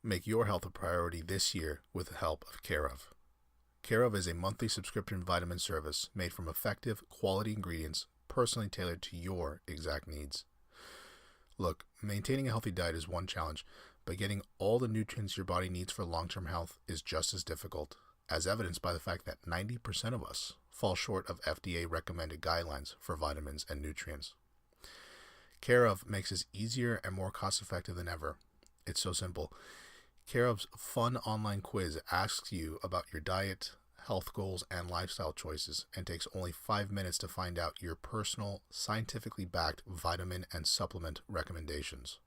Make your health a priority this year with the help of Care of. Care of is a monthly subscription vitamin service made from effective, quality ingredients personally tailored to your exact needs. Look, maintaining a healthy diet is one challenge, but getting all the nutrients your body needs for long-term health is just as difficult, as evidenced by the fact that 90% of us fall short of FDA-recommended guidelines for vitamins and nutrients. Care of makes this easier and more cost-effective than ever. It's so simple. Care of's fun online quiz asks you about your diet, health goals, and lifestyle choices, and takes only 5 minutes to find out your personal, scientifically backed vitamin and supplement recommendations.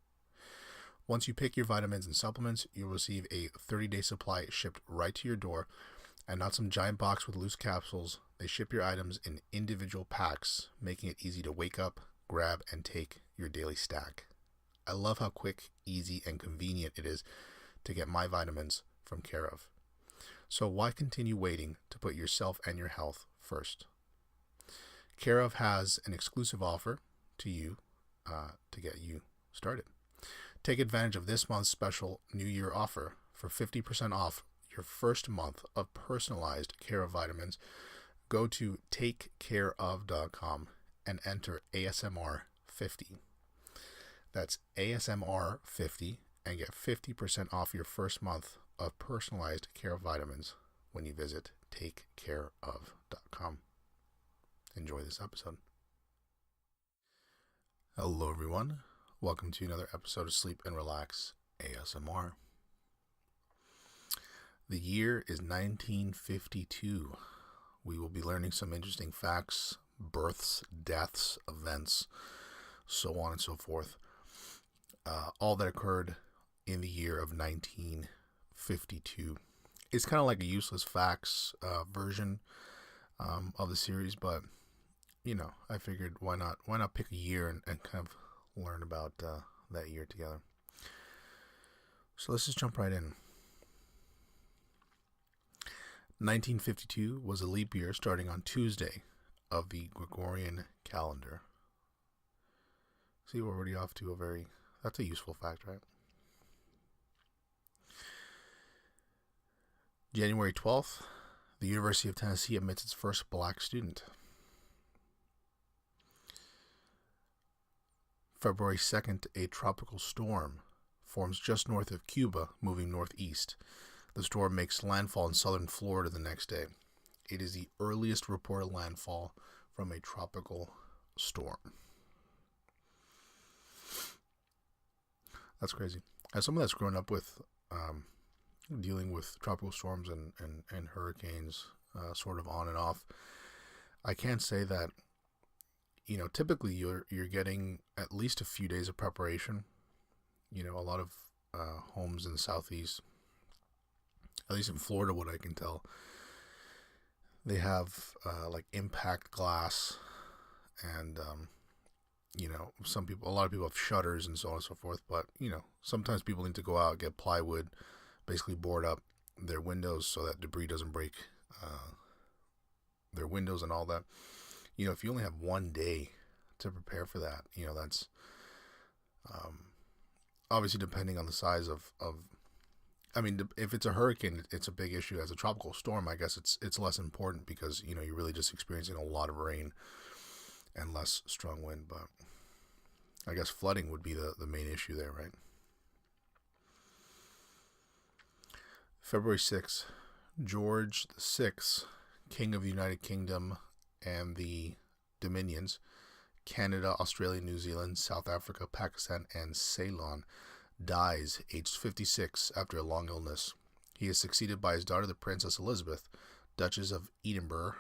Once you pick your vitamins and supplements, you'll receive a 30-day supply shipped right to your door, and not some giant box with loose capsules. They ship your items in individual packs, making it easy to wake up, grab, and take your daily stack. I love how quick, easy, and convenient it is to get my vitamins from Care of. So why continue waiting to put yourself and your health first? Care of has an exclusive offer to you to get you started. Take advantage of this month's special New Year offer for 50% off your first month of personalized Care of vitamins. Go to takecareof.com and enter ASMR 50. That's ASMR 50 and get 50% off your first month of personalized Care of vitamins when you visit takecareof.com. Enjoy this episode. Hello everyone. Welcome to another episode of Sleep and Relax ASMR. The year is 1952. We will be learning some interesting facts, births, deaths, events, so on and so forth. All that occurred in the year of 1952. It's kind of like a useless facts version of the series, but I figured why not pick a year and kind of learn about that year together. So let's just jump right in. 1952 was a leap year starting on Tuesday of the Gregorian calendar. See, we're already off to that's a useful fact, right? January 12th, the University of Tennessee admits its first black student. February 2nd, a tropical storm forms just north of Cuba, moving northeast. The storm makes landfall in southern Florida the next day. It is the earliest reported landfall from a tropical storm. That's crazy. As someone that's grown up with dealing with tropical storms and hurricanes sort of on and off, I can say that typically you're getting at least a few days of preparation. A lot of homes in the southeast, at least in Florida, what I can tell, they have like impact glass, and a lot of people have shutters and so on and so forth. But sometimes people need to go out, get plywood, basically board up their windows so that debris doesn't break their windows and all that. If you only have one day to prepare for that, that's obviously depending on the size of if it's a hurricane, it's a big issue. As a tropical storm, I guess it's less important because you're really just experiencing a lot of rain and less strong wind. But I guess flooding would be the main issue there, right? February 6th, George VI, King of the United Kingdom and the Dominions, Canada, Australia, New Zealand, South Africa, Pakistan, and Ceylon, dies aged 56 after a long illness. He is succeeded by his daughter, the Princess Elizabeth, Duchess of Edinburgh,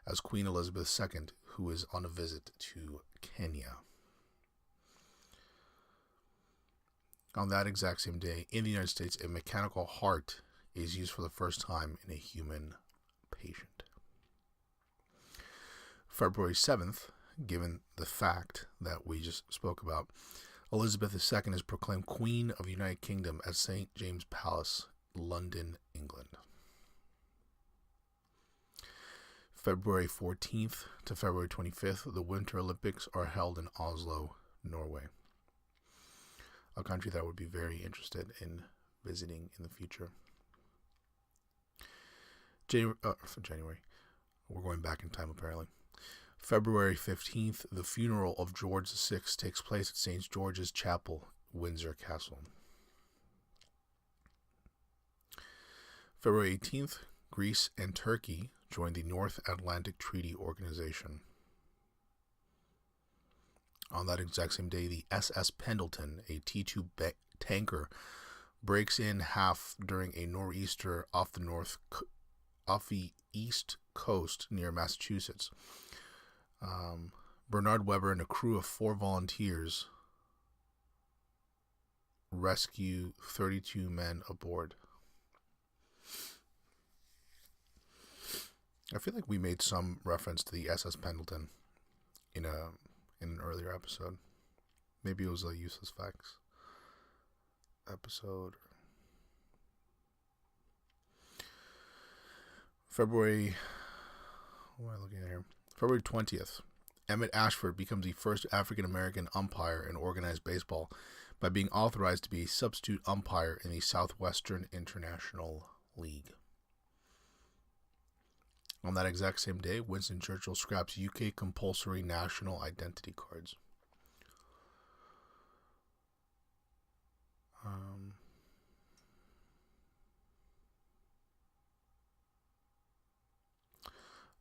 as Queen Elizabeth II, who is on a visit to Kenya. On that exact same day, in the United States, a mechanical heart is used for the first time in a human patient. February 7th, given the fact that we just spoke about, Elizabeth II is proclaimed Queen of the United Kingdom at St. James Palace, London, England. February 14th to February 25th, the Winter Olympics are held in Oslo, Norway. a country that I would be very interested in visiting in the future. January. We're going back in time, apparently. February 15th, the funeral of George VI takes place at St. George's Chapel, Windsor Castle. February 18th, Greece and Turkey joined the North Atlantic Treaty Organization. On that exact same day, the SS Pendleton, a T-2 tanker, breaks in half during a nor'easter off the east coast near Massachusetts. Bernard Weber and a crew of 4 volunteers rescue 32 men aboard. I feel like we made some reference to the SS Pendleton in an earlier episode. Maybe it was a Useless Facts episode. February 20th. Emmett Ashford becomes the first African-American umpire in organized baseball by being authorized to be a substitute umpire in the Southwestern International League. On that exact same day, Winston Churchill scraps UK compulsory national identity cards.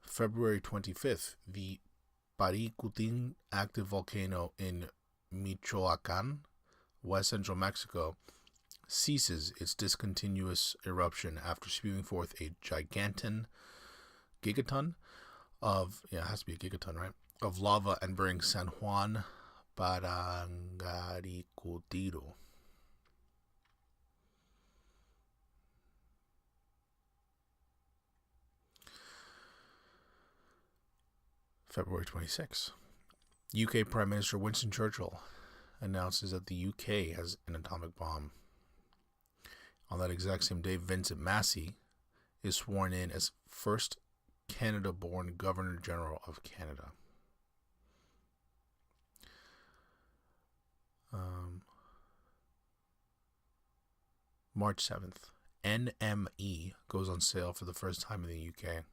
February 25th, the Paricutin active volcano in Michoacan, west central Mexico, ceases its discontinuous eruption after spewing forth a gigaton of, it has to be a gigaton, right, of lava and burning San Juan Parangaricutiro. February 26th. UK Prime Minister Winston Churchill announces that the UK has an atomic bomb. On that exact same day, Vincent Massey is sworn in as first Canada-born Governor General of Canada. March 7th, NME goes on sale for the first time in the UK.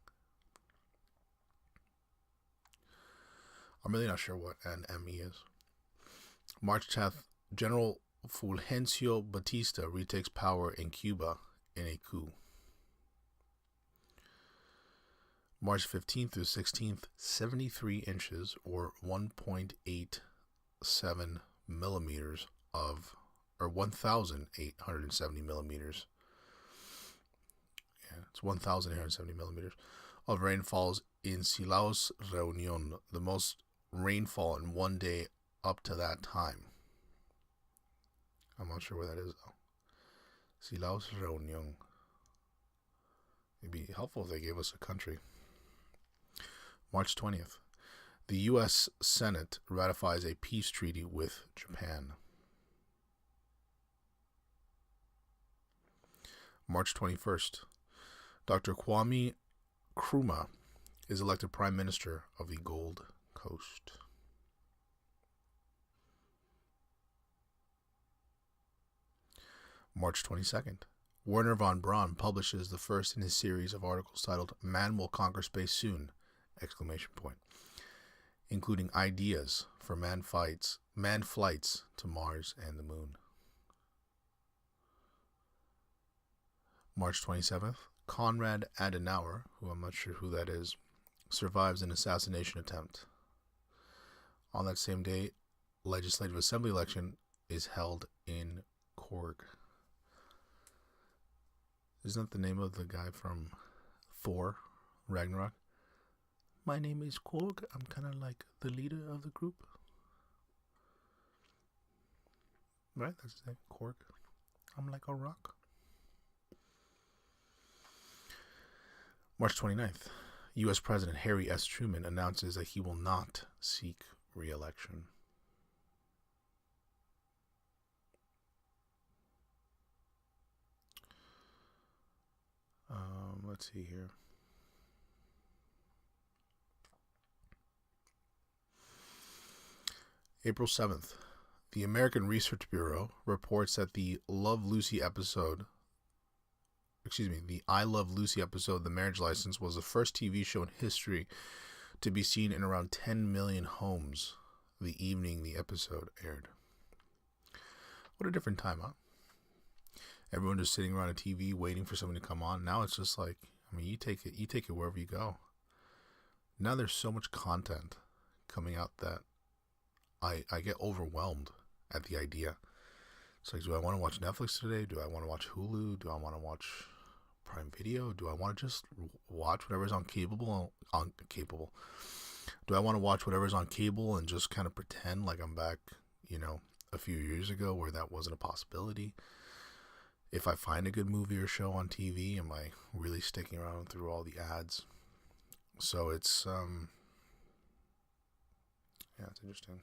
I'm really not sure what NME is. March 10th, General Fulgencio Batista retakes power in Cuba in a coup. March 15th through 16th, 73 inches or 1.87 millimeters of, or 1,870 millimeters. Yeah, it's 1,870 millimeters of rain falls in Silao Reunion, the most rainfall in one day up to that time. I'm not sure where that is though. Silao Reunion. It'd be helpful if they gave us a country. March 20th. The U.S. Senate ratifies a peace treaty with Japan. March 21st. Dr. Kwame Nkrumah is elected Prime Minister of the Gold Coast. March 22nd. Wernher von Braun publishes the first in his series of articles titled Man Will Conquer Space Soon! Including ideas for manned flights to Mars and the Moon. March 27th. Konrad Adenauer, who I'm not sure who that is, survives an assassination attempt. On that same day, Legislative Assembly election is held in Korg. Isn't that the name of the guy from Thor, Ragnarok? My name is Korg. I'm kind of like the leader of the group. Right? That's his name, Korg. I'm like a rock. March 29th. U.S. President Harry S. Truman announces that he will not seek re-election. Let's see here. April 7th. The American Research Bureau reports that the I Love Lucy episode, The Marriage License, was the first TV show in history to be seen in around 10 million homes the evening the episode aired. What a different time, huh? Everyone just sitting around a TV waiting for something to come on. Now it's just like, you take it wherever you go. Now there's so much content coming out that I get overwhelmed at the idea. It's like, do I want to watch Netflix today? Do I want to watch Hulu? Do I want to watch Prime Video? Do I want to just watch whatever's on cable? Do I want to watch whatever's on cable and just kind of pretend like I'm back, a few years ago where that wasn't a possibility? If I find a good movie or show on TV, am I really sticking around through all the ads? So it's it's interesting.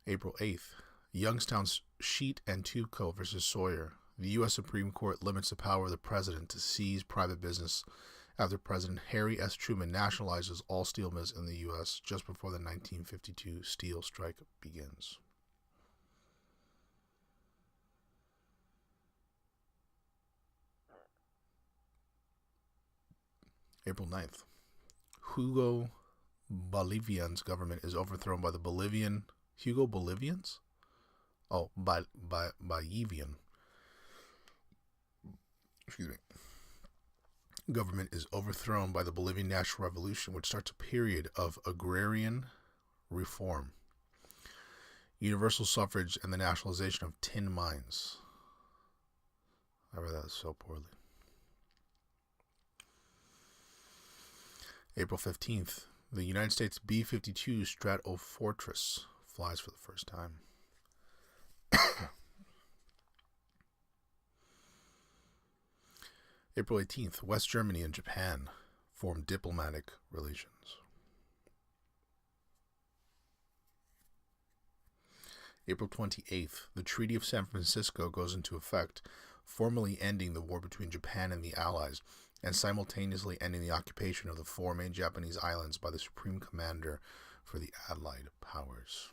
April 8th, Youngstown Sheet and Tube Co. versus Sawyer. The U.S. Supreme Court limits the power of the president to seize private business after President Harry S. Truman nationalizes all steel mills in the U.S. just before the 1952 steel strike begins. April 9th, Hugo Bolivian's government is overthrown by the Bolivian... Hugo Bolivians? Oh, Bolivian. Excuse me. Government is overthrown by the Bolivian National Revolution, which starts a period of agrarian reform, universal suffrage, and the nationalization of tin mines. I read that so poorly. April 15th, the United States B-52 Stratofortress flies for the first time. April 18th, West Germany and Japan form diplomatic relations. April 28th, the Treaty of San Francisco goes into effect, formally ending the war between Japan and the Allies, and simultaneously ending the occupation of the four main Japanese islands by the Supreme Commander for the Allied Powers.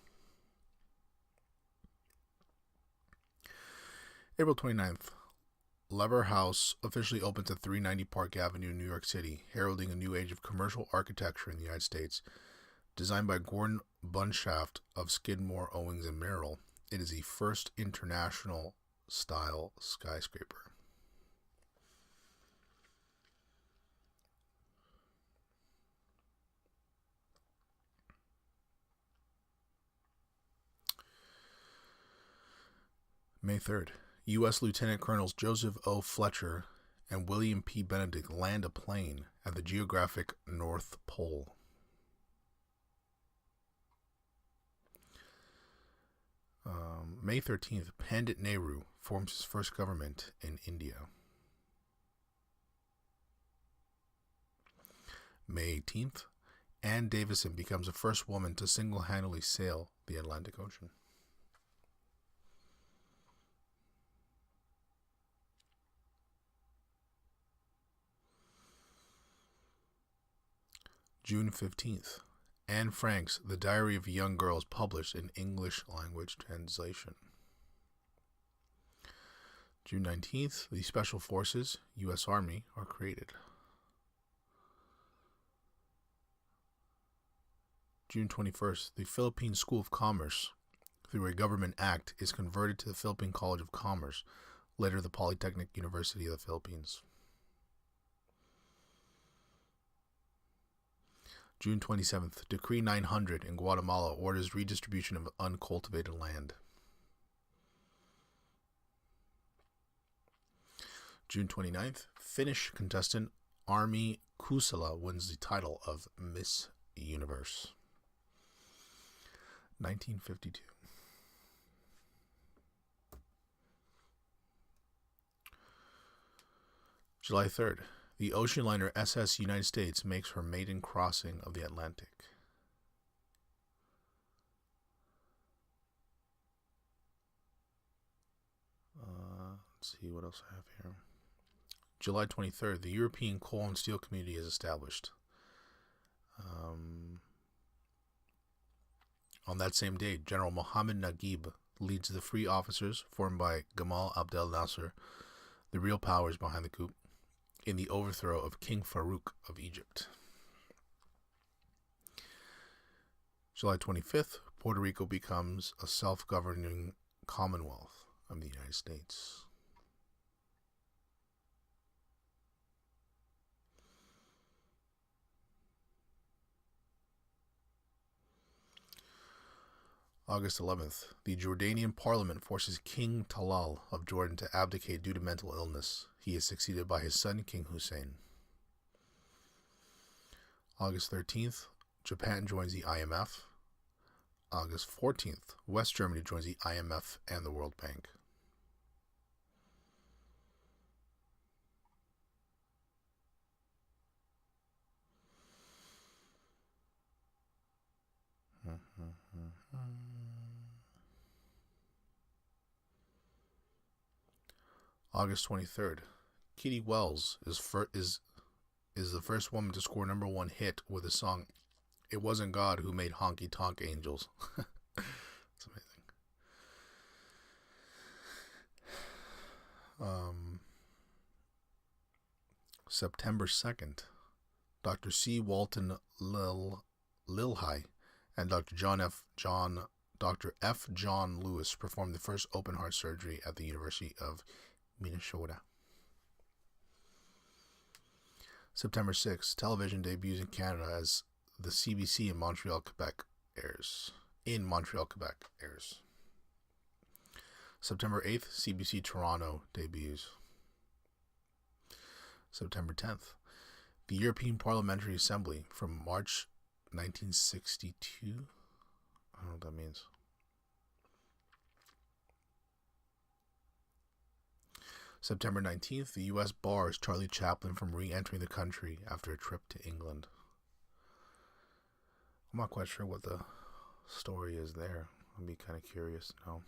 April 29th, Lever House officially opens at 390 Park Avenue, New York City, heralding a new age of commercial architecture in the United States. Designed by Gordon Bunshaft of Skidmore, Owings & Merrill, it is the first international-style skyscraper. May 3rd, U.S. Lieutenant Colonels Joseph O. Fletcher and William P. Benedict land a plane at the geographic North Pole. May 13th, Pandit Nehru forms his first government in India. May 18th, Anne Davison becomes the first woman to single-handedly sail the Atlantic Ocean. June 15th, Anne Frank's The Diary of a Young Girl is published in English language translation. June 19th, the Special Forces, U.S. Army, are created. June 21st, the Philippine School of Commerce, through a government act, is converted to the Philippine College of Commerce, later the Polytechnic University of the Philippines. June 27th, Decree 900 in Guatemala orders redistribution of uncultivated land. June 29th, Finnish contestant Armi Kusala wins the title of Miss Universe. 1952. July 3rd, the ocean liner SS United States makes her maiden crossing of the Atlantic. Let's see what else I have here. July 23rd, the European Coal and Steel Community is established. On that same day, General Mohammed Naguib leads the Free Officers, formed by Gamal Abdel Nasser, the real powers behind the coup, in the overthrow of King Farouk of Egypt. July 25th, Puerto Rico becomes a self-governing Commonwealth of the United States. August 11th, the Jordanian parliament forces King Talal of Jordan to abdicate due to mental illness. He is succeeded by his son, King Hussein. August 13th, Japan joins the IMF. August 14th, West Germany joins the IMF and the World Bank. August 23rd, Kitty Wells is the first woman to score #1 hit with the song "It Wasn't God Who Made Honky Tonk Angels." That's amazing. September 2nd, Dr. C. Walton Lilhigh and Dr. F. John Lewis performed the first open heart surgery at the University of Minnesota. September 6th, television debuts in Canada as the CBC in Montreal, Quebec airs. September 8th, CBC Toronto debuts. September 10th, the European Parliamentary Assembly from March 1962. I don't know what that means. September 19th, the U.S. bars Charlie Chaplin from re-entering the country after a trip to England. I'm not quite sure what the story is there. I'd be kind of curious to know.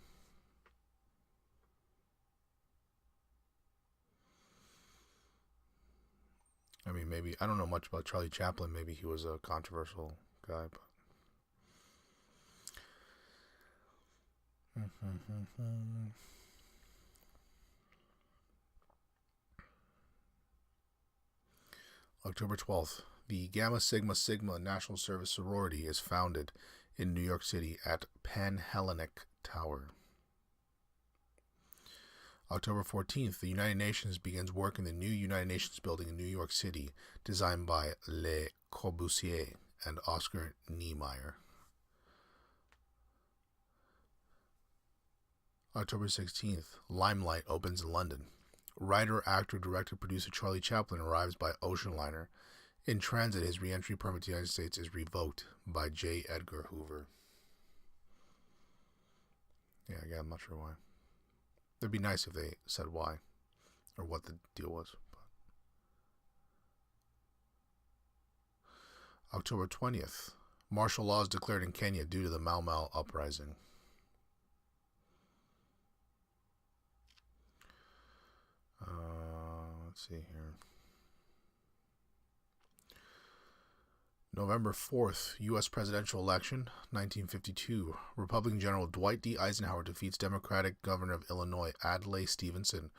I mean, maybe, I don't know much about Charlie Chaplin. Maybe he was a controversial guy, but... October 12th, the Gamma Sigma Sigma National Service Sorority is founded in New York City at Panhellenic Tower. October 14th, the United Nations begins work in the new United Nations building in New York City, designed by Le Corbusier and Oscar Niemeyer. October 16th, Limelight opens in London. Writer, actor, director, producer Charlie Chaplin arrives by ocean liner. In transit, his re-entry permit to the United States is revoked by J. Edgar Hoover. Yeah, again, I'm not sure why. It'd be nice if they said why, or what the deal was. But... October 20th, martial law is declared in Kenya due to the Mau Mau uprising. Let's see here. November 4th, U.S. presidential election, 1952. Republican General Dwight D. Eisenhower defeats Democratic Governor of Illinois, Adlai Stevenson,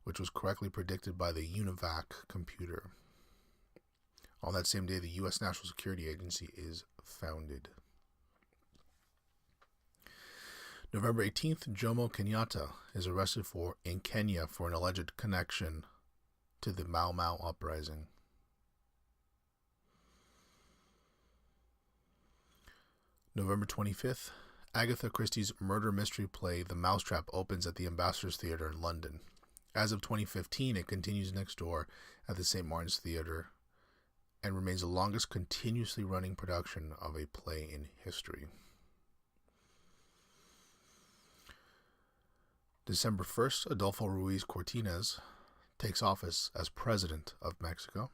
which was correctly predicted by the UNIVAC computer. On that same day, the U.S. National Security Agency is founded. November 18th, Jomo Kenyatta is arrested in Kenya for an alleged connection to the Mau Mau uprising. November 25th, Agatha Christie's murder mystery play The Mousetrap opens at the Ambassador's Theatre in London. As of 2015, it continues next door at the St. Martin's Theatre and remains the longest continuously running production of a play in history. December 1st, Adolfo Ruiz Cortines takes office as President of Mexico.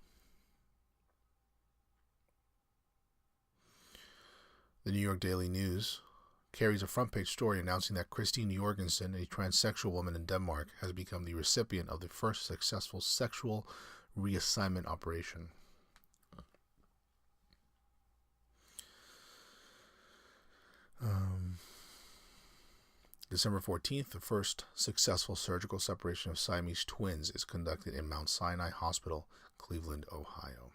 The New York Daily News carries a front-page story announcing that Christine Jorgensen, a transsexual woman in Denmark, has become the recipient of the first successful sexual reassignment operation. Um, December 14th, the first successful surgical separation of Siamese twins is conducted in Mount Sinai Hospital, Cleveland, Ohio.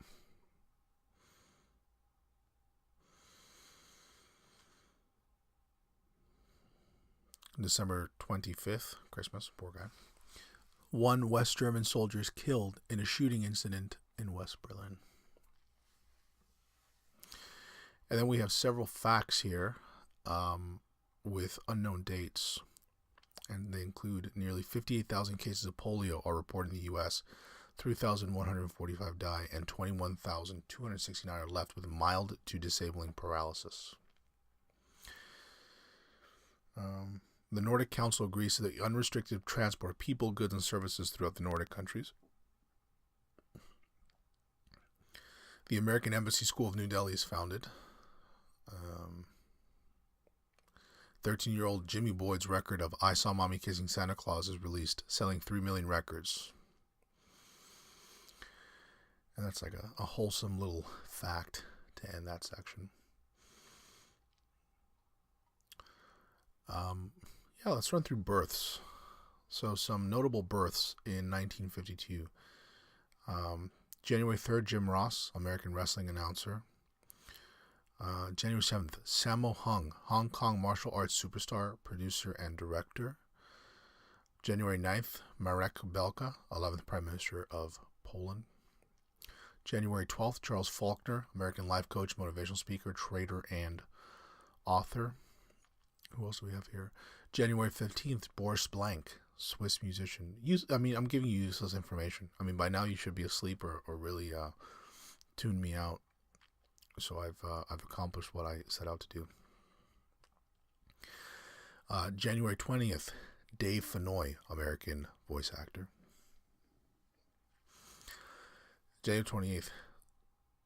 December 25th, Christmas, poor guy. 1 West German soldier is killed in a shooting incident in West Berlin. And then we have several facts here with unknown dates. And they include nearly 58,000 cases of polio are reported in the U.S., 3,145 die, and 21,269 are left with mild to disabling paralysis. The Nordic Council agrees to the unrestricted transport of people, goods, and services throughout the Nordic countries. The American Embassy School of New Delhi is founded. 13-year-old Jimmy Boyd's record of I Saw Mommy Kissing Santa Claus is released, selling 3 million records. And that's like a wholesome little fact to end that section. Let's run through births. So some notable births in 1952. January 3rd, Jim Ross, American wrestling announcer. January 7th, Sammo Hung, Hong Kong martial arts superstar, producer, and director. January 9th, Marek Belka, 11th Prime Minister of Poland. January 12th, Charles Faulkner, American life coach, motivational speaker, trader, and author. Who else do we have here? January 15th, Boris Blank, Swiss musician. I'm giving you useless information. By now you should be asleep or really tune me out. So I've accomplished what I set out to do. January 20th, Dave Fennoy, American voice actor. January 28th,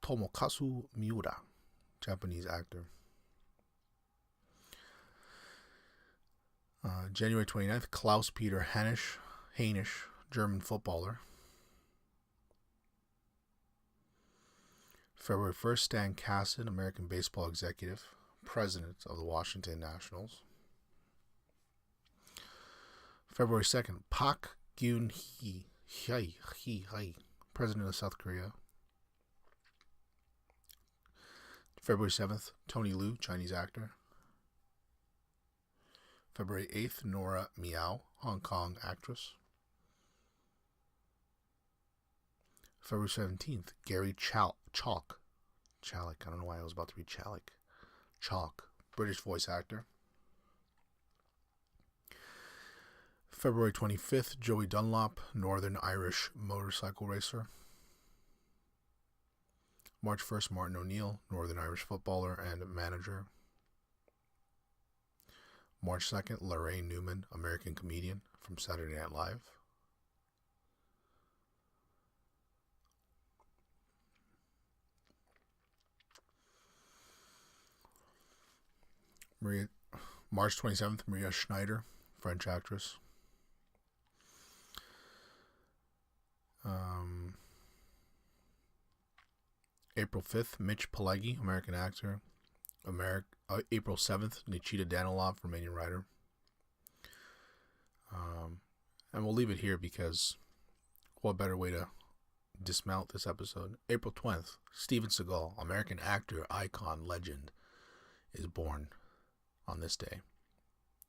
Tomokazu Miura, Japanese actor. January 29th, Klaus-Peter Hainisch, German footballer. February 1st, Stan Kasten, American baseball executive, president of the Washington Nationals. February 2nd, Park Geun-hye, president of South Korea. February 7th, Tony Liu, Chinese actor. February 8th, Nora Miao, Hong Kong actress. February 17th, Gary Chalik. I don't know why I was about to read Chalik. Chalk, British voice actor. February 25th, Joey Dunlop, Northern Irish motorcycle racer. March 1st, Martin O'Neill, Northern Irish footballer and manager. March 2nd, Laraine Newman, American comedian from Saturday Night Live. March 27th, Maria Schneider, French actress. April 5th, Mitch Pileggi, American actor. April 7th, Nikita Danilov, Romanian writer. And we'll leave it here because what better way to dismount this episode. April 20th, Steven Seagal, American actor, icon, legend, is born on this day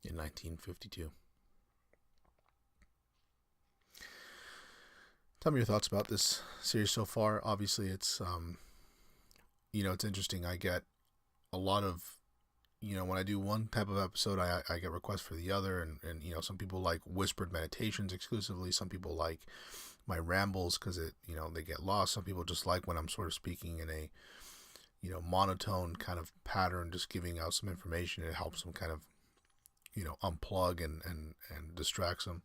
in 1952. Tell me your thoughts about this series so far. Obviously, it's it's interesting. I get a lot of, when I do one type of episode, I get requests for the other, and some people like whispered meditations exclusively. Some people like my rambles because they get lost. Some people just like when I'm sort of speaking in a monotone kind of pattern, just giving out some information. It helps them kind of unplug and distracts them.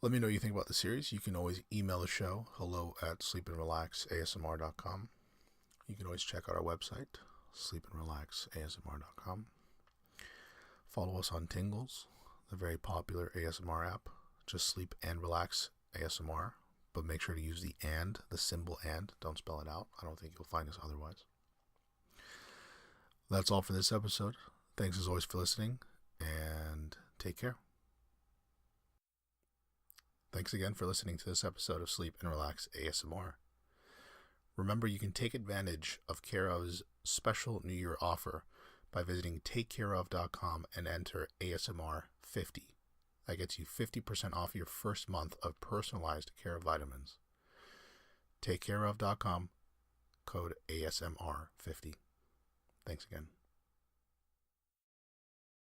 Let me know what you think about the series. You can always email the show, hello@sleepandrelaxasmr.com. You can always check out our website, sleepandrelaxasmr.com. Follow us on Tingles, the very popular ASMR app. Just sleep and relax ASMR, but make sure to use the symbol and. Don't spell it out. I don't think you'll find us otherwise. That's all for this episode. Thanks as always for listening, and take care. Thanks again for listening to this episode of Sleep and Relax ASMR. Remember, you can take advantage of Care/of's special New Year offer by visiting takecareof.com and enter ASMR 50. That gets you 50% off your first month of personalized Care/of vitamins. Takecareof.com, code ASMR 50. Thanks again.